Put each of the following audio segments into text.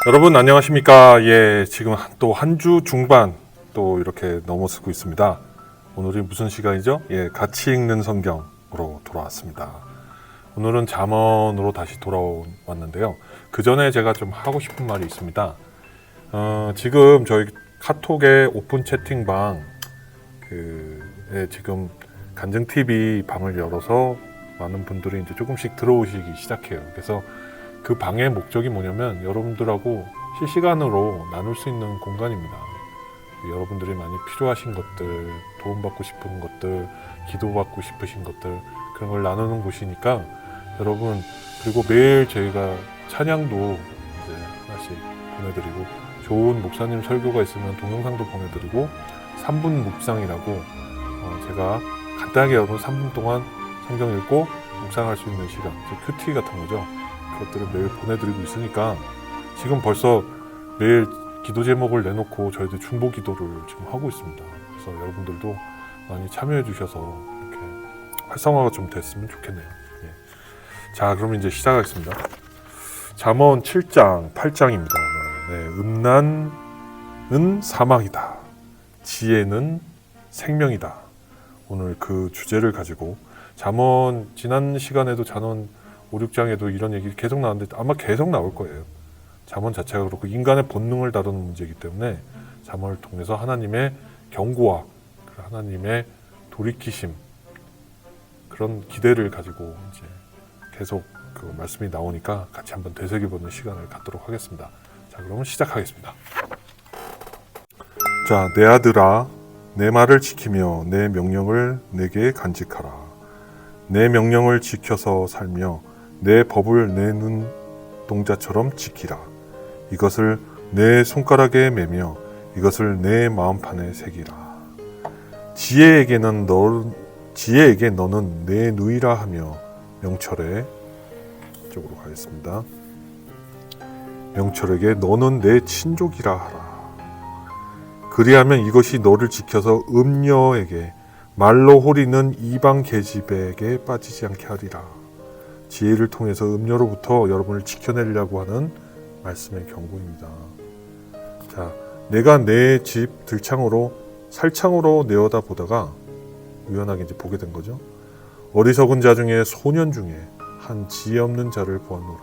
여러분 안녕하십니까? 예, 지금 또 한 주 중반 또 이렇게 넘어서고 있습니다. 오늘이 무슨 시간이죠? 예, 같이 읽는 성경으로 돌아왔습니다. 오늘은 잠언으로 다시 돌아왔는데요. 그 전에 제가 좀 하고 싶은 말이 있습니다. 지금 저희 카톡의 오픈 채팅방 지금 간증 TV 방을 열어서 많은 분들이 이제 조금씩 들어오시기 시작해요. 그래서 그 방의 목적이 뭐냐면 여러분들하고 실시간으로 나눌 수 있는 공간입니다. 여러분들이 많이 필요하신 것들, 도움받고 싶은 것들, 기도받고 싶으신 것들, 그런 걸 나누는 곳이니까 여러분, 그리고 매일 저희가 찬양도 이제 하나씩 보내드리고, 좋은 목사님 설교가 있으면 동영상도 보내드리고, 3분 묵상이라고 제가 간단하게 여러분 3분 동안 성경 읽고 묵상할 수 있는 시간, 큐티 같은 거죠. 그것들을 매일 보내드리고 있으니까 지금 벌써 매일 기도 제목을 내놓고 저희들 중보 기도를 지금 하고 있습니다. 그래서 여러분들도 많이 참여해 주셔서 이렇게 활성화가 좀 됐으면 좋겠네요. 예. 자, 그럼 이제 시작하겠습니다. 잠언 7장, 8장입니다. 네, 음란은 사망이다. 지혜는 생명이다. 오늘 그 주제를 가지고 잠언, 지난 시간에도 잠언 5, 6장에도 이런 얘기 계속 나왔는데 아마 계속 나올 거예요. 잠언 자체가 그렇고 인간의 본능을 다루는 문제이기 때문에 잠언을 통해서 하나님의 경고와 하나님의 돌이키심, 그런 기대를 가지고 이제 계속 그 말씀이 나오니까 같이 한번 되새겨보는 시간을 갖도록 하겠습니다. 자, 그러면 시작하겠습니다. 자, 내 아들아, 내 말을 지키며 내 명령을 내게 간직하라. 내 명령을 지켜서 살며 내 법을 내 눈동자처럼 지키라. 이것을 내 손가락에 매며 이것을 내 마음판에 새기라. 지혜에게 너는 내 누이라 하며 명철에, 이쪽으로 가겠습니다. 명철에게 너는 내 친족이라 하라. 그리하면 이것이 너를 지켜서 음녀에게, 말로 호리는 이방 계집에게 빠지지 않게 하리라. 지혜를 통해서 음녀로부터 여러분을 지켜내려고 하는 말씀의 경고입니다. 자, 내가 내 집 들창으로 살창으로 내어다 보다가 우연하게 이제 보게 된 거죠. 어리석은 자 중에 소년 중에 한 지혜 없는 자를 보았노라.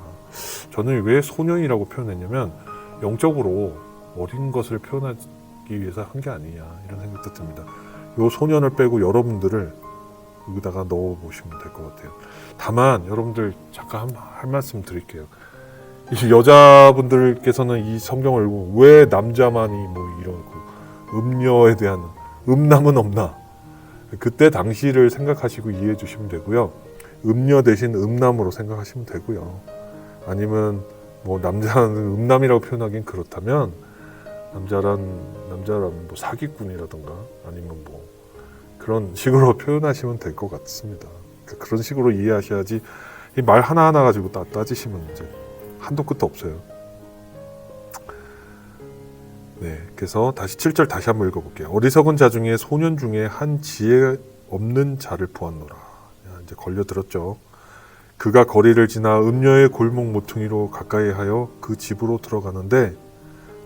저는 왜 소년이라고 표현했냐면 영적으로 어린 것을 표현하기 위해서 한 게 아니냐, 이런 생각도 듭니다. 요 소년을 빼고 여러분들을 여기다가 넣어 보시면 될 것 같아요. 다만 여러분들 잠깐 할 말씀 드릴게요. 여자분들께서는 이 성경을 읽고 왜 남자만이 뭐 이러고 음녀에 대한 음남은 없나? 그때 당시를 생각하시고 이해해 주시면 되고요. 음녀 대신 음남으로 생각하시면 되고요. 아니면 뭐 남자는 음남이라고 표현하긴 그렇다면 남자란 뭐 사기꾼이라든가 아니면 뭐 그런 식으로 표현하시면 될 것 같습니다. 그런 식으로 이해하셔야지 이 말 하나하나 가지고 따지시면 이제 한도 끝도 없어요. 네, 그래서 다시 7절 다시 한번 읽어볼게요. 어리석은 자 중에 소년 중에 한 지혜 없는 자를 보았노라. 이제 걸려들었죠. 그가 거리를 지나 음녀의 골목 모퉁이로 가까이 하여 그 집으로 들어가는데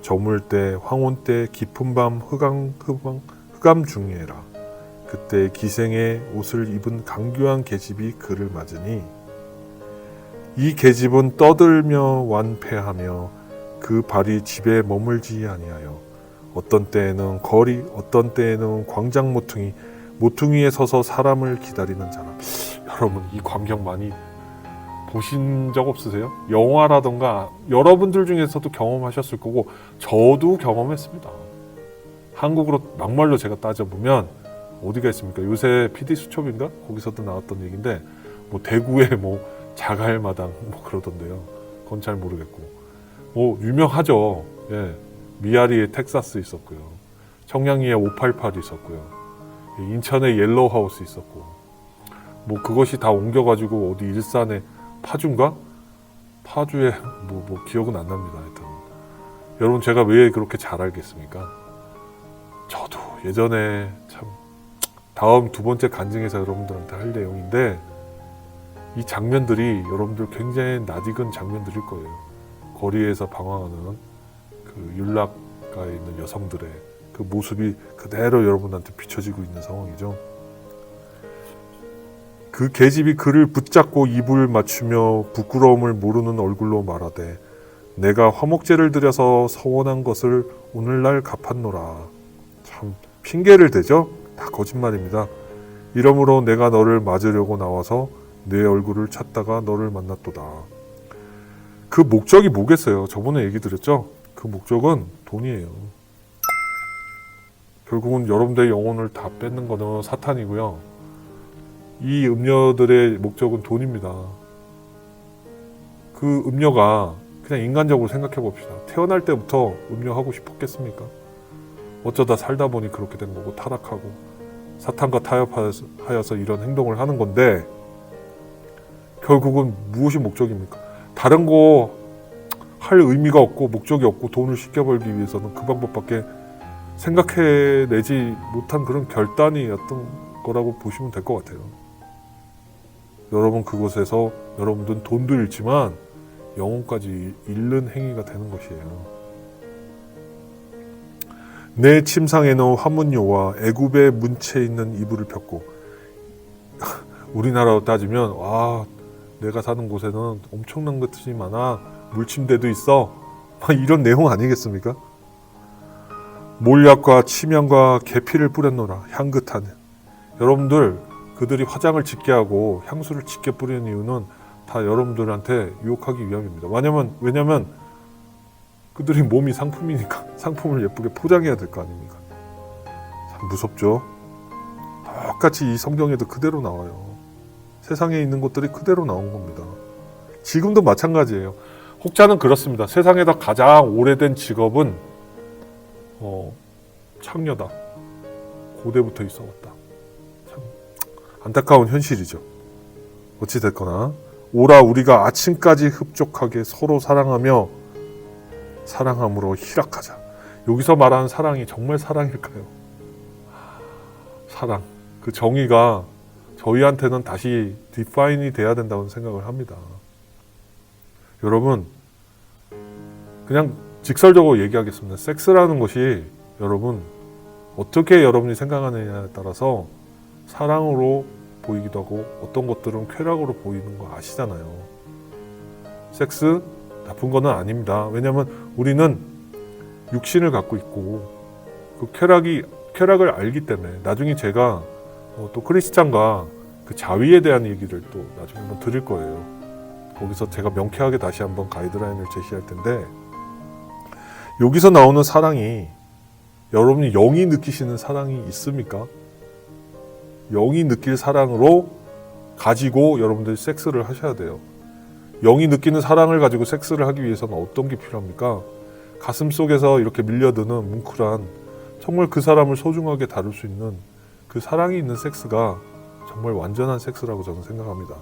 저물 때 황혼 때 깊은 밤 흑암 중에라. 그때 기생의 옷을 입은 강교한 계집이 그를 맞으니 이 계집은 떠들며 완패하며 그 발이 집에 머물지 아니하여 어떤 때에는 거리 어떤 때에는 광장 모퉁이에 서서 사람을 기다리는 자라. 여러분 이 광경 많이 보신 적 없으세요? 영화라던가 여러분들 중에서도 경험하셨을 거고 저도 경험했습니다. 한국으로 막말로 제가 따져보면 어디가 있습니까? 요새 PD 수첩인가? 거기서도 나왔던 얘기인데 뭐 대구에 뭐 자갈마당 뭐 그러던데요. 그건 잘 모르겠고 뭐 유명하죠. 예, 미아리에 텍사스 있었고요. 청량리에 588 있었고요. 인천에 옐로우하우스 있었고 뭐 그것이 다 옮겨가지고 어디 일산에 파주인가? 파주에 뭐 기억은 안 납니다. 하여튼 여러분 제가 왜 그렇게 잘 알겠습니까? 저도 예전에 참 다음 두 번째 간증에서 여러분들한테 할 내용인데 이 장면들이 여러분들 굉장히 낯익은 장면들일 거예요. 거리에서 방황하는 그 윤락가에 있는 여성들의 그 모습이 그대로 여러분한테 비춰지고 있는 상황이죠. 그 계집이 그를 붙잡고 입을 맞추며 부끄러움을 모르는 얼굴로 말하되 내가 화목제를 드려서 서원한 것을 오늘날 갚았노라. 참 핑계를 대죠? 다 거짓말입니다. 이러므로 내가 너를 맞으려고 나와서 내 얼굴을 찾다가 너를 만났도다. 그 목적이 뭐겠어요? 저번에 얘기 드렸죠? 그 목적은 돈이에요. 결국은 여러분들의 영혼을 다 뺏는 거는 사탄이고요. 이 음녀들의 목적은 돈입니다. 그 음녀가 그냥 인간적으로 생각해 봅시다. 태어날 때부터 음녀하고 싶었겠습니까? 어쩌다 살다 보니 그렇게 된 거고 타락하고 사탄과 타협하여서 이런 행동을 하는 건데 결국은 무엇이 목적입니까? 다른 거 할 의미가 없고 목적이 없고 돈을 쉽게 벌기 위해서는 그 방법밖에 생각해내지 못한 그런 결단이었던 거라고 보시면 될 것 같아요. 여러분 그곳에서 여러분들은 돈도 잃지만 영혼까지 잃는 행위가 되는 것이에요. 내 침상에는 화문요와 애굽의 문체에 있는 이불을 폈고 우리나라로 따지면 내가 사는 곳에는 엄청난 것들이 많아. 물침대도 있어. 이런 내용 아니겠습니까? 몰약과 치명과 계피를 뿌렸노라. 향긋한. 여러분들 그들이 화장을 짙게 하고 향수를 짙게 뿌리는 이유는 다 여러분들한테 유혹하기 위함입니다. 왜냐면 그들이 몸이 상품이니까 상품을 예쁘게 포장해야 될 거 아닙니까? 참 무섭죠? 똑같이 이 성경에도 그대로 나와요. 세상에 있는 것들이 그대로 나온 겁니다. 지금도 마찬가지예요. 혹자는 그렇습니다. 세상에서 가장 오래된 직업은 창녀다. 고대부터 있어왔다. 참 안타까운 현실이죠. 어찌됐거나 오라 우리가 아침까지 흡족하게 서로 사랑하며 사랑함으로 희락하자. 여기서 말하는 사랑이 정말 사랑일까요? 사랑. 그 정의가 저희한테는 다시 디파인이 돼야 된다고 생각을 합니다. 여러분 그냥 직설적으로 얘기하겠습니다. 섹스라는 것이 여러분 어떻게 여러분이 생각하느냐에 따라서 사랑으로 보이기도 하고 어떤 것들은 쾌락으로 보이는 거 아시잖아요. 섹스 나쁜 거는 아닙니다. 왜냐하면 우리는 육신을 갖고 있고 그 쾌락을 알기 때문에 나중에 제가 또 크리스찬과 그 자위에 대한 얘기를 또 나중에 한번 드릴 거예요. 거기서 제가 명쾌하게 다시 한번 가이드라인을 제시할 텐데 여기서 나오는 사랑이 여러분이 영이 느끼시는 사랑이 있습니까? 영이 느낄 사랑으로 가지고 여러분들이 섹스를 하셔야 돼요. 영이 느끼는 사랑을 가지고 섹스를 하기 위해서는 어떤 게 필요합니까? 가슴 속에서 이렇게 밀려드는 뭉클한 정말 그 사람을 소중하게 다룰 수 있는 그 사랑이 있는 섹스가 정말 완전한 섹스라고 저는 생각합니다.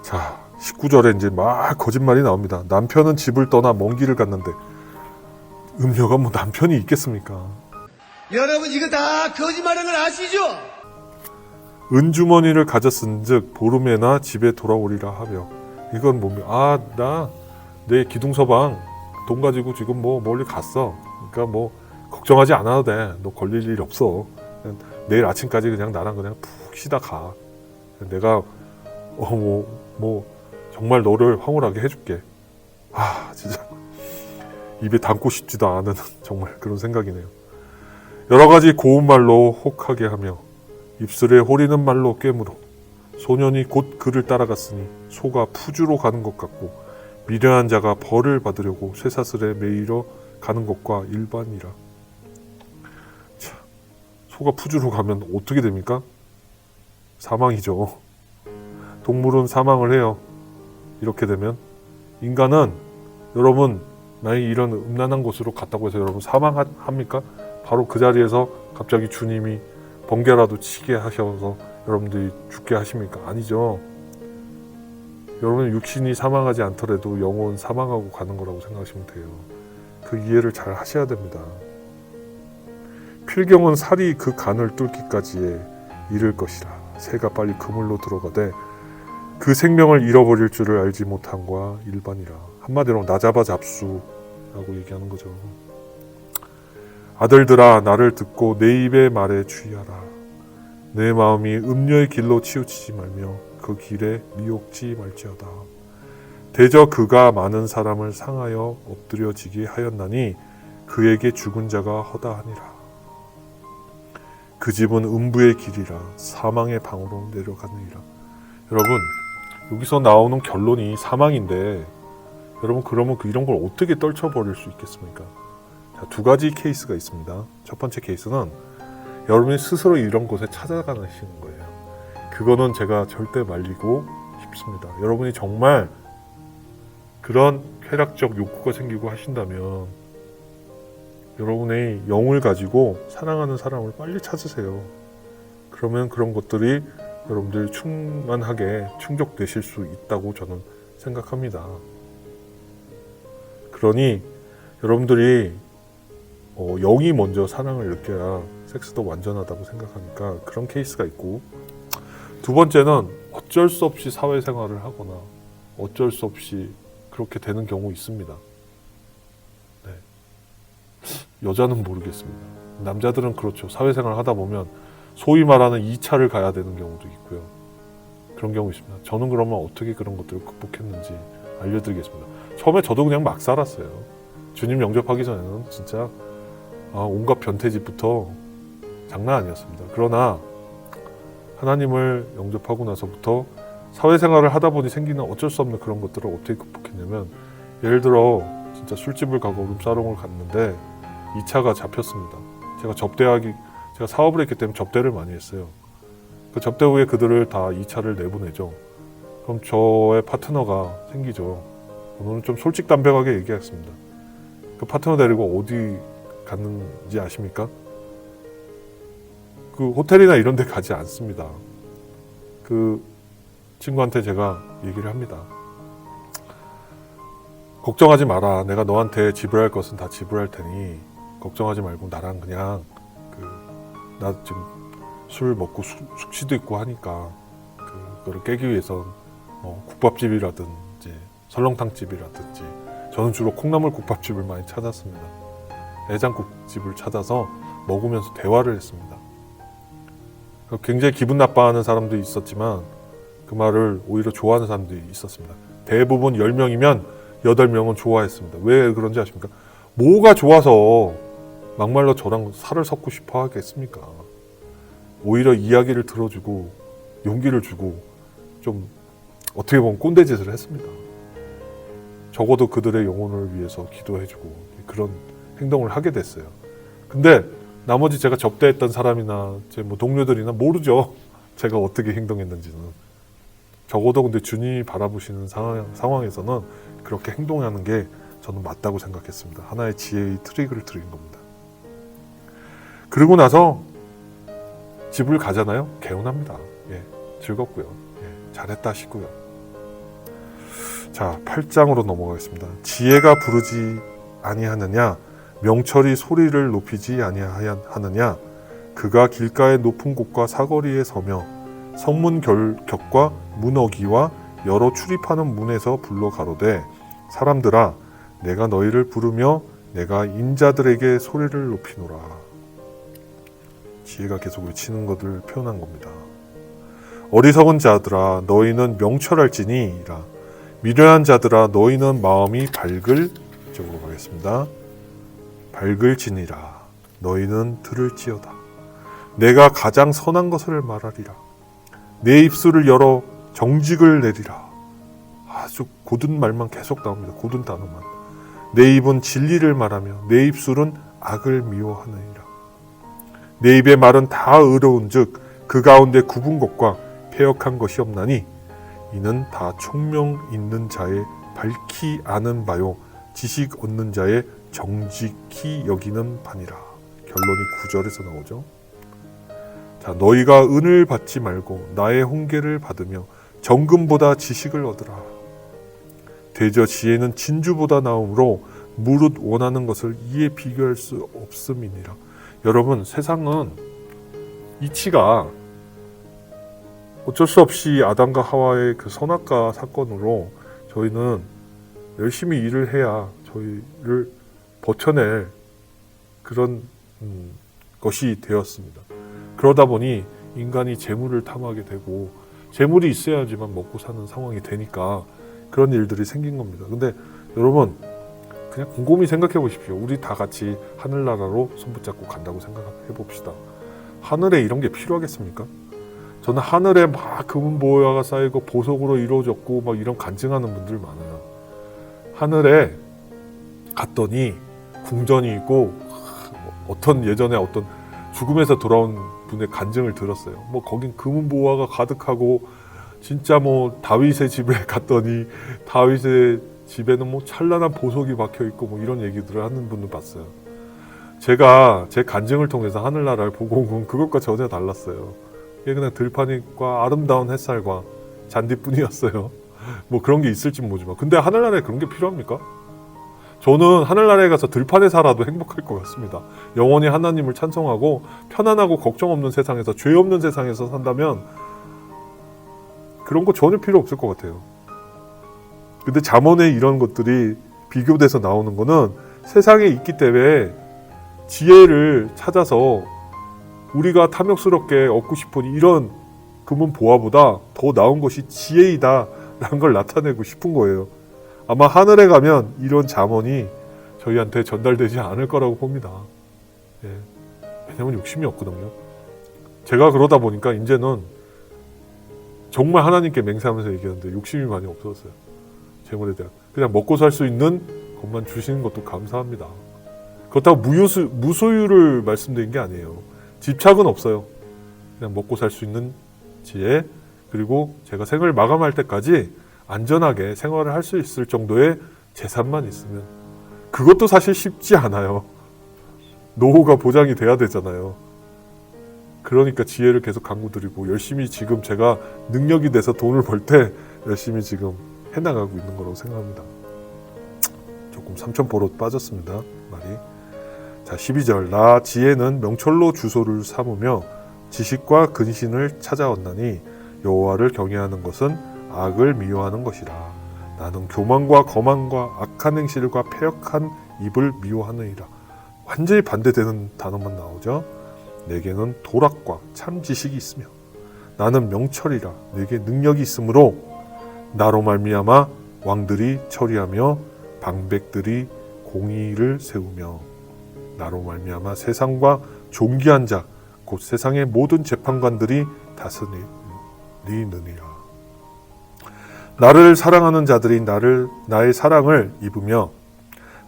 자, 19절에 이제 막 거짓말이 나옵니다. 남편은 집을 떠나 먼 길을 갔는데 음녀가 뭐 남편이 있겠습니까? 여러분 이거 다 거짓말인 걸 아시죠? 은주머니를 가졌은즉 보름에나 집에 돌아오리라 하며 이건 뭡니까? 나 내 기둥서방 돈 가지고 지금 뭐 멀리 갔어. 그러니까 뭐 걱정하지 않아도 돼. 너 걸릴 일 없어. 내일 아침까지 그냥 나랑 그냥 푹 쉬다 가. 내가 정말 너를 황홀하게 해줄게. 진짜 입에 담고 싶지도 않은 정말 그런 생각이네요. 여러 가지 고운 말로 혹하게 하며 입술에 호리는 말로 꿰물어 소년이 곧 그를 따라갔으니 소가 푸주로 가는 것 같고 미련한 자가 벌을 받으려고 쇠사슬에 매이러 가는 것과 일반이라. 자, 소가 푸주로 가면 어떻게 됩니까? 사망이죠. 동물은 사망을 해요. 이렇게 되면 인간은 여러분 나의 이런 음란한 곳으로 갔다고 해서 여러분 사망합니까? 바로 그 자리에서 갑자기 주님이 번개라도 치게 하셔서 여러분들이 죽게 하십니까? 아니죠. 여러분 육신이 사망하지 않더라도 영혼 사망하고 가는 거라고 생각하시면 돼요. 그 이해를 잘 하셔야 됩니다. 필경은 살이 그 간을 뚫기까지에 이를 것이라. 새가 빨리 그물로 들어가되 그 생명을 잃어버릴 줄을 알지 못함과 일반이라. 한마디로 나잡아 잡수라고 얘기하는 거죠. 아들들아 나를 듣고 내 입의 말에 주의하라. 내 마음이 음녀의 길로 치우치지 말며 그 길에 미혹지 말지어다. 대저 그가 많은 사람을 상하여 엎드려지게 하였나니 그에게 죽은 자가 허다하니라. 그 집은 음부의 길이라 사망의 방으로 내려가느니라. 여러분 여기서 나오는 결론이 사망인데 여러분 그러면 이런 걸 어떻게 떨쳐버릴 수 있겠습니까? 자, 두 가지 케이스가 있습니다. 첫 번째 케이스는 여러분이 스스로 이런 곳에 찾아가시는 거예요. 그거는 제가 절대 말리고 싶습니다. 여러분이 정말 그런 쾌락적 욕구가 생기고 하신다면 여러분의 영을 가지고 사랑하는 사람을 빨리 찾으세요. 그러면 그런 것들이 여러분들 충만하게 충족되실 수 있다고 저는 생각합니다. 그러니 여러분들이 영이 먼저 사랑을 느껴야 섹스도 완전하다고 생각하니까 그런 케이스가 있고, 두 번째는 어쩔 수 없이 사회생활을 하거나 어쩔 수 없이 그렇게 되는 경우 있습니다. 네. 여자는 모르겠습니다. 남자들은 그렇죠. 사회생활 하다 보면 소위 말하는 2차를 가야 되는 경우도 있고요. 그런 경우 있습니다. 저는 그러면 어떻게 그런 것들을 극복했는지 알려드리겠습니다. 처음에 저도 그냥 막 살았어요. 주님 영접하기 전에는 진짜 온갖 변태짓부터 장난 아니었습니다. 그러나 하나님을 영접하고 나서부터 사회생활을 하다 보니 생기는 어쩔 수 없는 그런 것들을 어떻게 극복했냐면, 예를 들어 진짜 술집을 가고 룸사롱을 갔는데 2차가 잡혔습니다. 제가 사업을 했기 때문에 접대를 많이 했어요. 그 접대 후에 그들을 다 2차를 내보내죠. 그럼 저의 파트너가 생기죠. 오늘은 좀 솔직담백하게 얘기하겠습니다. 그 파트너 데리고 어디 갔는지 아십니까? 그 호텔이나 이런 데 가지 않습니다. 그 친구한테 제가 얘기를 합니다. 걱정하지 마라. 내가 너한테 지불할 것은 다 지불할 테니 걱정하지 말고 나랑 그냥 나 지금 술 먹고 숙취도 있고 하니까 그거를 깨기 위해선 국밥집이라든지 설렁탕집이라든지, 저는 주로 콩나물 국밥집을 많이 찾았습니다. 해장국집을 찾아서 먹으면서 대화를 했습니다. 굉장히 기분 나빠하는 사람도 있었지만 그 말을 오히려 좋아하는 사람들이 있었습니다. 대부분 10명이면 8명은 좋아했습니다. 왜 그런지 아십니까? 뭐가 좋아서 막말로 저랑 살을 섞고 싶어 하겠습니까? 오히려 이야기를 들어주고 용기를 주고 좀 어떻게 보면 꼰대짓을 했습니다. 적어도 그들의 영혼을 위해서 기도해주고 그런 행동을 하게 됐어요. 근데 나머지 제가 접대했던 사람이나 제 동료들이나 모르죠. 제가 어떻게 행동했는지는. 적어도 근데 주님이 바라보시는 상황에서는 그렇게 행동하는 게 저는 맞다고 생각했습니다. 하나의 지혜의 트릭을 드린 겁니다. 그러고 나서 집을 가잖아요. 개운합니다. 즐겁고요. 잘했다 싶고요. 자, 8장으로 넘어가겠습니다. 지혜가 부르지 아니하느냐, 명철이 소리를 높이지 아니하느냐, 그가 길가의 높은 곳과 사거리에 서며 성문 격과 문어기와 여러 출입하는 문에서 불러 가로되, 사람들아 내가 너희를 부르며 내가 인자들에게 소리를 높이노라. 지혜가 계속 외치는 것을 표현한 겁니다. 어리석은 자들아 너희는 명철할지니라. 미련한 자들아 너희는 마음이 밝을, 쪽으로 가겠습니다. 밝을지니라. 너희는 들을지어다. 내가 가장 선한 것을 말하리라. 내 입술을 열어 정직을 내리라. 아주 고든 말만 계속 나옵니다. 고든 단어만. 내 입은 진리를 말하며 내 입술은 악을 미워하느니라. 내 입의 말은 다 의로운즉 그 가운데 굽은 것과 패역한 것이 없나니 이는 다 총명 있는 자의 밝히 아는 바요 지식 얻는 자의 정직히 여기는 바니라. 결론이 9절에서 나오죠. 자, 너희가 은을 받지 말고 나의 훈계를 받으며 정금보다 지식을 얻으라. 대저 지혜는 진주보다 나음으로 무릇 원하는 것을 이에 비교할 수 없음이니라. 여러분, 세상은 이치가 어쩔 수 없이 아담과 하와의 그 선악과 사건으로 저희는 열심히 일을 해야 저희를 버텨낼 그런 것이 되었습니다. 그러다 보니 인간이 재물을 탐하게 되고 재물이 있어야지만 먹고 사는 상황이 되니까 그런 일들이 생긴 겁니다. 근데 여러분 그냥 곰곰이 생각해 보십시오. 우리 다 같이 하늘나라로 손붙잡고 간다고 생각해 봅시다. 하늘에 이런 게 필요하겠습니까? 저는 하늘에 막 금은 보화가 쌓이고 보석으로 이루어졌고 막 이런 간증하는 분들 많아요. 하늘에 갔더니 궁전이 있고 어떤 예전에 어떤 죽음에서 돌아온 분의 간증을 들었어요. 뭐 거긴 금은 보화가 가득하고 진짜 뭐 다윗의 집에 갔더니 다윗의 집에는 뭐 찬란한 보석이 박혀 있고 뭐 이런 얘기들을 하는 분을 봤어요. 제가 제 간증을 통해서 하늘나라를 보고 온 건 그것과 전혀 달랐어요. 이게 그냥 들판과 아름다운 햇살과 잔디뿐이었어요. 뭐 그런 게 있을지 모르지만 근데 하늘나라에 그런 게 필요합니까? 저는 하늘나라에 가서 들판에 살아도 행복할 것 같습니다. 영원히 하나님을 찬송하고 편안하고 걱정 없는 세상에서 죄 없는 세상에서 산다면 그런 거 전혀 필요 없을 것 같아요. 근데 잠언에 이런 것들이 비교돼서 나오는 거는 세상에 있기 때문에 지혜를 찾아서 우리가 탐욕스럽게 얻고 싶은 이런 금은 보화보다 더 나은 것이 지혜이다 라는 걸 나타내고 싶은 거예요. 아마 하늘에 가면 이런 잠언이 저희한테 전달되지 않을 거라고 봅니다. 예. 왜냐면 욕심이 없거든요. 제가 그러다 보니까 이제는 정말 하나님께 맹세하면서 얘기하는데 욕심이 많이 없어졌어요. 재물에 대한. 그냥 먹고 살 수 있는 것만 주시는 것도 감사합니다. 그렇다고 무소유를 말씀드린 게 아니에요. 집착은 없어요. 그냥 먹고 살 수 있는 지혜, 그리고 제가 생을 마감할 때까지 안전하게 생활을 할 수 있을 정도의 재산만 있으면 그것도 사실 쉽지 않아요. 노후가 보장이 돼야 되잖아요. 그러니까 지혜를 계속 강구드리고 열심히 지금 제가 능력이 돼서 돈을 벌 때 열심히 지금 해나가고 있는 거라고 생각합니다. 조금 삼천포로 빠졌습니다. 말이. 자, 12절. 나 지혜는 명철로 주소를 삼으며 지식과 근신을 찾아왔나니 여호와를 경외하는 것은 악을 미워하는 것이라. 나는 교만과 거만과 악한 행실과 패역한 입을 미워하느니라. 완전히 반대되는 단어만 나오죠. 내게는 도락과 참 지식이 있으며 나는 명철이라. 내게 능력이 있으므로 나로 말미암아 왕들이 처리하며 방백들이 공의를 세우며 나로 말미암아 세상과 존귀한 자 곧 세상의 모든 재판관들이 다스리느니라. 나를 사랑하는 자들이 나의 사랑을 입으며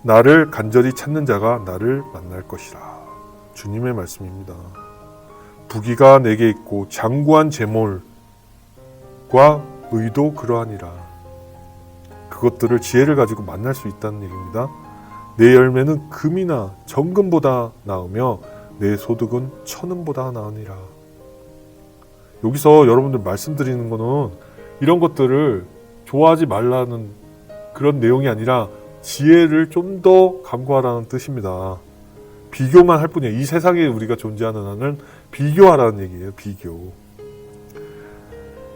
나를 간절히 찾는 자가 나를 만날 것이라. 주님의 말씀입니다. 부귀가 내게 있고 장구한 재물과 의도 그러하니라. 그것들을 지혜를 가지고 만날 수 있다는 얘기입니다. 내 열매는 금이나 정금보다 나으며 내 소득은 천은보다 나으니라. 여기서 여러분들 말씀드리는 거는 이런 것들을 좋아하지 말라는 그런 내용이 아니라 지혜를 좀 더 감구하라는 뜻입니다. 비교만 할 뿐이에요. 이 세상에 우리가 존재하는 한은 비교하라는 얘기예요. 비교.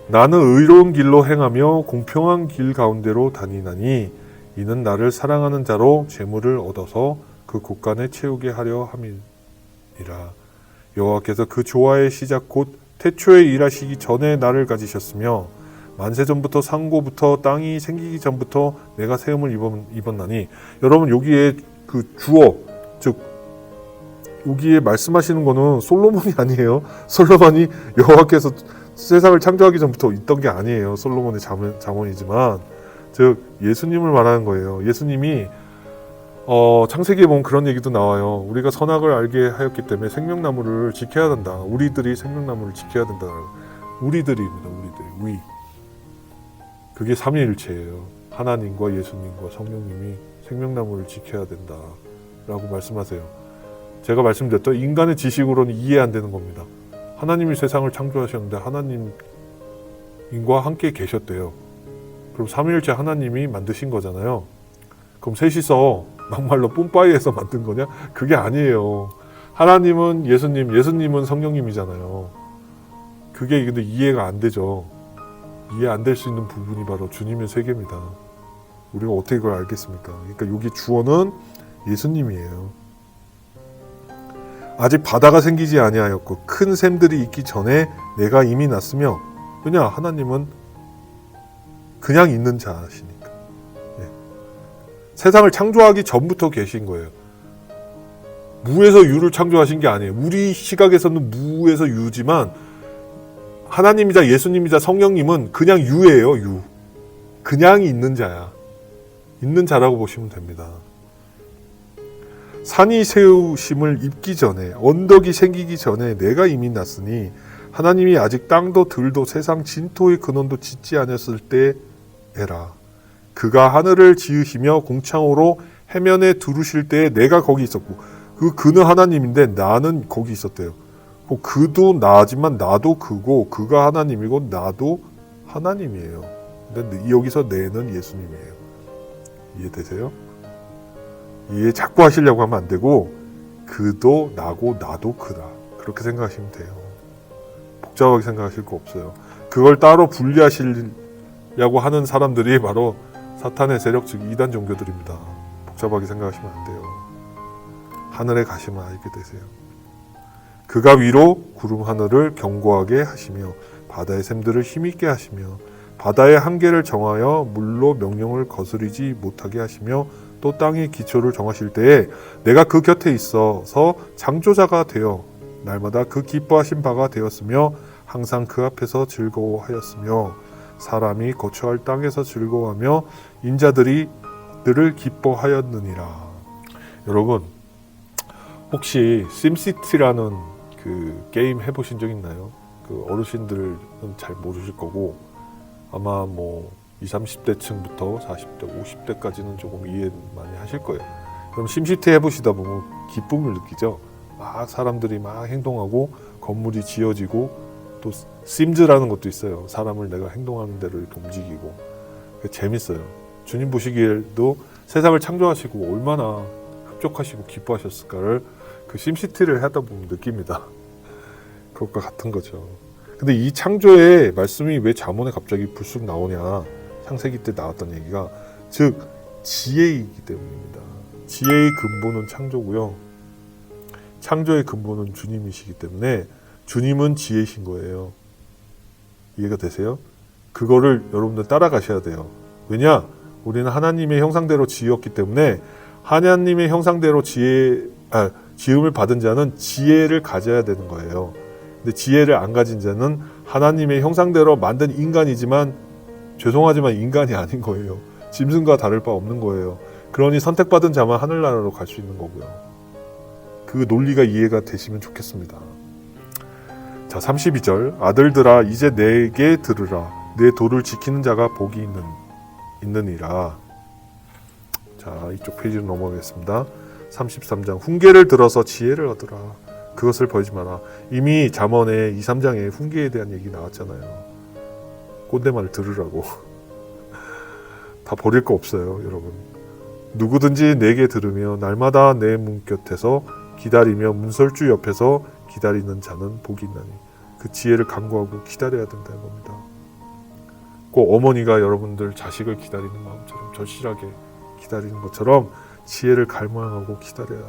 나는 의로운 길로 행하며 공평한 길 가운데로 다니나니 이는 나를 사랑하는 자로 재물을 얻어서 그 곳간에 채우게 하려 함이니라. 여호와께서 그 조화의 시작 곧 태초에 일하시기 전에 나를 가지셨으며 만세전부터 상고부터 땅이 생기기 전부터 내가 세움을 입었나니. 여러분 여기에 그 주어 즉 여기에 말씀하시는 거는 솔로몬이 아니에요. 솔로몬이 여호와께서 세상을 창조하기 전부터 있던 게 아니에요. 솔로몬의 잠언이지만 즉 예수님을 말하는 거예요. 예수님이 창세기에 보면 그런 얘기도 나와요. 우리가 선악을 알게 하였기 때문에 생명나무를 지켜야 된다. 우리들이 생명나무를 지켜야 된다. 우리들입니다. 우리들. 그게 삼위일체예요. 하나님과 예수님과 성령님이 생명나무를 지켜야 된다라고 말씀하세요. 제가 말씀드렸던 인간의 지식으로는 이해 안 되는 겁니다. 하나님이 세상을 창조하셨는데 하나님과 함께 계셨대요. 그럼 삼위일체 하나님이 만드신 거잖아요. 그럼 셋이서 막말로 뿜빠이에서 만든 거냐? 그게 아니에요. 하나님은 예수님, 예수님은 성령님이잖아요. 그게 근데 이해가 안 되죠. 이해 안 될 수 있는 부분이 바로 주님의 세계입니다. 우리가 어떻게 그걸 알겠습니까? 그러니까 여기 주어는 예수님이에요. 아직 바다가 생기지 아니하였고 큰 샘들이 있기 전에 내가 이미 났으며, 왜냐? 하나님은 그냥 있는 자시니까. 예. 세상을 창조하기 전부터 계신 거예요. 무에서 유를 창조하신 게 아니에요. 우리 시각에서는 무에서 유지만 하나님이자 예수님이자 성령님은 그냥 유예요. 유. 그냥 있는 자야. 있는 자라고 보시면 됩니다. 산이 세우심을 입기 전에, 언덕이 생기기 전에 내가 이미 났으니 하나님이 아직 땅도 들도 세상 진토의 근원도 짓지 않았을 때에라. 그가 하늘을 지으시며 공창으로 해면에 두르실 때에 내가 거기 있었고, 그는 하나님인데 나는 거기 있었대요. 그도 나지만 나도 그고, 그가 하나님이고 나도 하나님이에요. 근데 여기서 내는 예수님이에요. 이해되세요? 이해 자꾸 하시려고 하면 안 되고, 그도 나고 나도 그다, 그렇게 생각하시면 돼요. 복잡하게 생각하실 거 없어요. 그걸 따로 분리하시려고 하는 사람들이 바로 사탄의 세력, 즉 이단 종교들입니다. 복잡하게 생각하시면 안 돼요. 하늘에 가시면 알게 되세요. 그가 위로 구름 하늘을 견고하게 하시며 바다의 샘들을 힘있게 하시며 바다의 한계를 정하여 물로 명령을 거스르지 못하게 하시며 또 땅의 기초를 정하실 때에 내가 그 곁에 있어서 창조자가 되어 날마다 그 기뻐하신 바가 되었으며 항상 그 앞에서 즐거워하였으며 사람이 거처할 땅에서 즐거워하며 인자들이 늘을 기뻐하였느니라. 여러분, 혹시 심시티라는 그 게임 해보신 적 있나요? 그 어르신들은 잘 모르실 거고, 아마 뭐 20, 30대층부터 40대, 50대까지는 조금 이해 많이 하실 거예요. 그럼 심시티 해보시다 보면 기쁨을 느끼죠. 막 사람들이 막 행동하고 건물이 지어지고, 또 심즈라는 것도 있어요. 사람을 내가 행동하는 대로 이렇게 움직이고. 재밌어요. 주님 보시기에도 세상을 창조하시고 얼마나 흡족하시고 기뻐하셨을까를 그 심시티를 하다 보면 느낍니다. 그것과 같은 거죠. 근데 이 창조의 말씀이 왜 잠언에 갑자기 불쑥 나오냐, 창세기 때 나왔던 얘기가, 즉 지혜이기 때문입니다. 지혜의 근본은 창조고요, 창조의 근본은 주님이시기 때문에 주님은 지혜이신 거예요. 이해가 되세요? 그거를 여러분들 따라가셔야 돼요. 왜냐? 우리는 하나님의 형상대로 지었기 때문에 하나님의 형상대로 지음을 받은 자는 지혜를 가져야 되는 거예요. 근데 지혜를 안 가진 자는 하나님의 형상대로 만든 인간이지만, 죄송하지만 인간이 아닌 거예요. 짐승과 다를 바 없는 거예요. 그러니 선택받은 자만 하늘나라로 갈 수 있는 거고요. 그 논리가 이해가 되시면 좋겠습니다. 자, 32절. 아들들아 이제 내게 들으라. 내 도를 지키는 자가 복이 있느니라. 자, 이쪽 페이지로 넘어가겠습니다. 33장. 훈계를 들어서 지혜를 얻으라. 그것을 버리지 마라. 이미 잠언에 2, 3장에 훈계에 대한 얘기 나왔잖아요. 꼰대말 들으라고. 다 버릴 거 없어요, 여러분. 누구든지 내게 들으며 날마다 내 문 곁에서 기다리며 문설주 옆에서 기다리는 자는 복이 있나니. 그 지혜를 간구하고 기다려야 된다는 겁니다. 꼭 어머니가 여러분들 자식을 기다리는 마음처럼 절실하게 기다리는 것처럼 지혜를 갈망하고 기다려야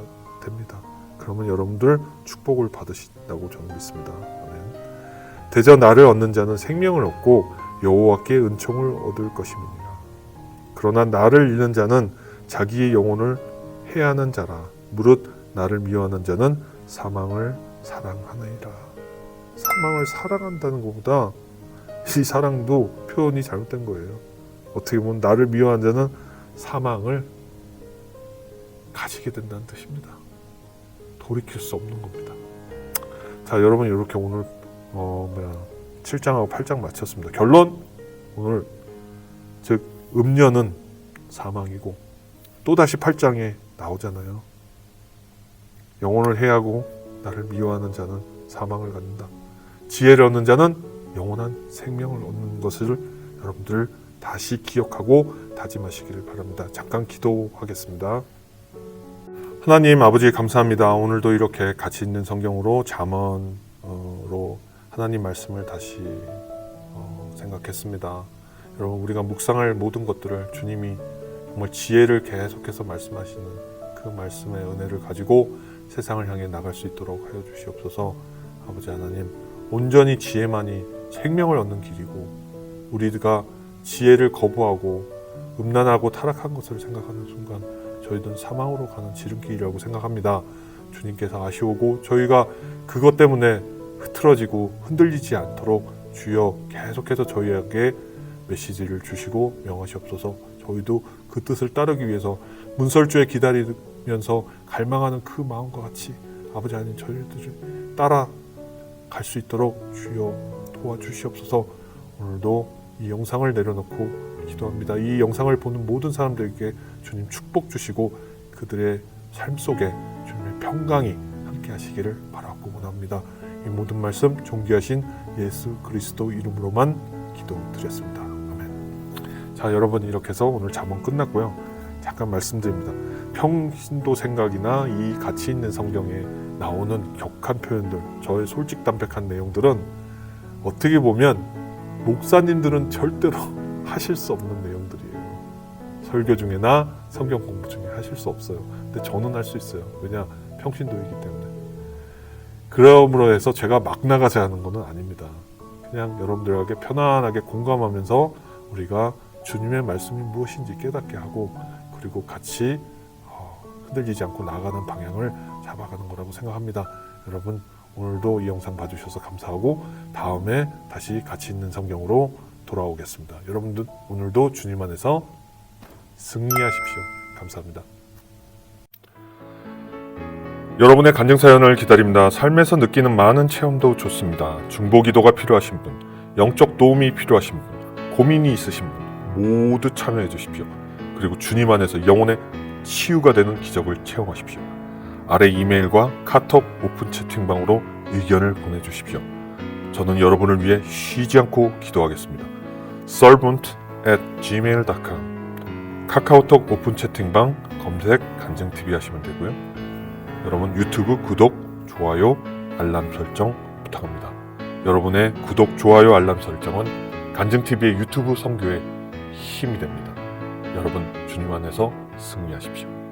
됩니다. 그러면 여러분들 축복을 받으신다고 저는 믿습니다. 아멘. 대저 나를 얻는 자는 생명을 얻고 여호와께 은총을 얻을 것임이니라. 그러나 나를 잃는 자는 자기의 영혼을 해하는 자라. 무릇 나를 미워하는 자는 사망을 사랑하느니라. 사망을 사랑한다는 것보다 이 사랑도 표현이 잘못된 거예요. 어떻게 보면 나를 미워하는 자는 사망을 가지게 된다는 뜻입니다. 돌이킬 수 없는 겁니다. 자, 여러분, 이렇게 오늘 7장하고 8장 마쳤습니다. 결론, 오늘 즉 음녀는 사망이고, 또다시 8장에 나오잖아요. 영혼을 해하고 나를 미워하는 자는 사망을 갖는다. 지혜를 얻는 자는 영원한 생명을 얻는 것을 여러분들 다시 기억하고 다짐하시기를 바랍니다. 잠깐 기도하겠습니다. 하나님 아버지 감사합니다. 오늘도 이렇게 가치 있는 성경으로 잠언으로 하나님 말씀을 다시 생각했습니다. 여러분, 우리가 묵상할 모든 것들을 주님이 정말 지혜를 계속해서 말씀하시는 그 말씀의 은혜를 가지고 세상을 향해 나갈 수 있도록 하여 주시옵소서. 아버지 하나님, 온전히 지혜만이 생명을 얻는 길이고, 우리가 지혜를 거부하고 음란하고 타락한 것을 생각하는 순간 저희들은 사망으로 가는 지름길이라고 생각합니다. 주님께서 아시오고 저희가 그것 때문에 흐트러지고 흔들리지 않도록 주여 계속해서 저희에게 메시지를 주시고 명하시옵소서. 저희도 그 뜻을 따르기 위해서 문설주에 기다리면서 갈망하는 그 마음과 같이 아버지 하나님 저희들을 따라 갈 수 있도록 주여 도와주시옵소서. 오늘도 이 영상을 내려놓고 기도합니다. 이 영상을 보는 모든 사람들에게 주님 축복 주시고 그들의 삶 속에 주님의 평강이 함께 하시기를 바라고 원합니다. 이 모든 말씀 존귀하신 예수 그리스도 이름으로만 기도드렸습니다. 아멘. 자, 여러분, 이렇게 해서 오늘 잠언 끝났고요. 잠깐 말씀드립니다. 평신도 생각이나 이 가치 있는 성경에 나오는 격한 표현들, 저의 솔직담백한 내용들은 어떻게 보면 목사님들은 절대로 하실 수 없는 내용들이에요. 설교 중에나 성경 공부 중에 하실 수 없어요. 근데 저는 할 수 있어요. 왜냐? 평신도이기 때문에. 그러므로 해서 제가 막 나가자 하는 것은 아닙니다. 그냥 여러분들에게 편안하게 공감하면서 우리가 주님의 말씀이 무엇인지 깨닫게 하고, 그리고 같이 흔들리지 않고 나아가는 방향을 잡아가는 거라고 생각합니다. 여러분, 오늘도 이 영상 봐주셔서 감사하고 다음에 다시 가치 있는 성경으로 돌아오겠습니다. 여러분들 오늘도 주님 안에서 승리하십시오. 감사합니다. 여러분의 간증 사연을 기다립니다. 삶에서 느끼는 많은 체험도 좋습니다. 중보기도가 필요하신 분, 영적 도움이 필요하신 분, 고민이 있으신 분 모두 참여해 주십시오. 그리고 주님 안에서 영혼의 치유가 되는 기적을 체험하십시오. 아래 이메일과 카톡 오픈 채팅방으로 의견을 보내주십시오. 저는 여러분을 위해 쉬지 않고 기도하겠습니다. servant@gmail.com 카카오톡 오픈 채팅방 검색 간증TV 하시면 되고요. 여러분, 유튜브 구독, 좋아요, 알람 설정 부탁합니다. 여러분의 구독, 좋아요, 알람 설정은 간증TV의 유튜브 선교에 힘이 됩니다. 여러분, 주님 안에서 승리하십시오.